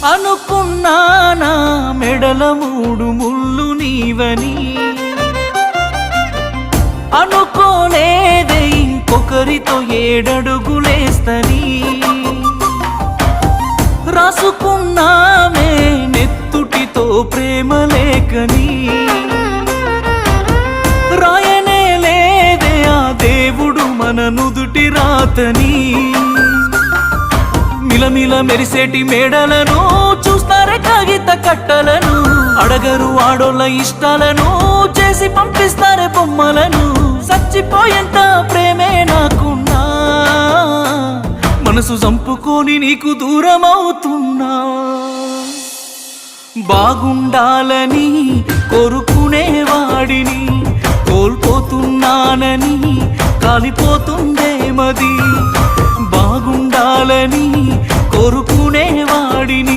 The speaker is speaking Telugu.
అనుకున్నానా మెడల 3 ముళ్ళు నీవని, అనుకోలేదే ఇంకొకరితో 7 అడుగులేస్తని. రాసుకున్నామే నెత్తుటితో ప్రేమ లేఖని, రాయనే లేదే ఆ దేవుడు మన నుదుటి రాతని. మిలమిల మెరిసేటి మేడలను చూస్తారే కాగిత కట్టలను, అడగరు ఆడోళ్ళ ఇష్టాలను చేసి పంపిస్తారే బొమ్మలను. చచ్చిపోయేంత ప్రేమే నాకున్నా, మనసు చంపుకొని నీకు దూరం అవుతున్నా. బాగుండాలని కోరుకునేవాడిని, కోల్పోతున్నానని కాలిపోతుందే మది. బాగుండాలని కోరుకునేవాడిని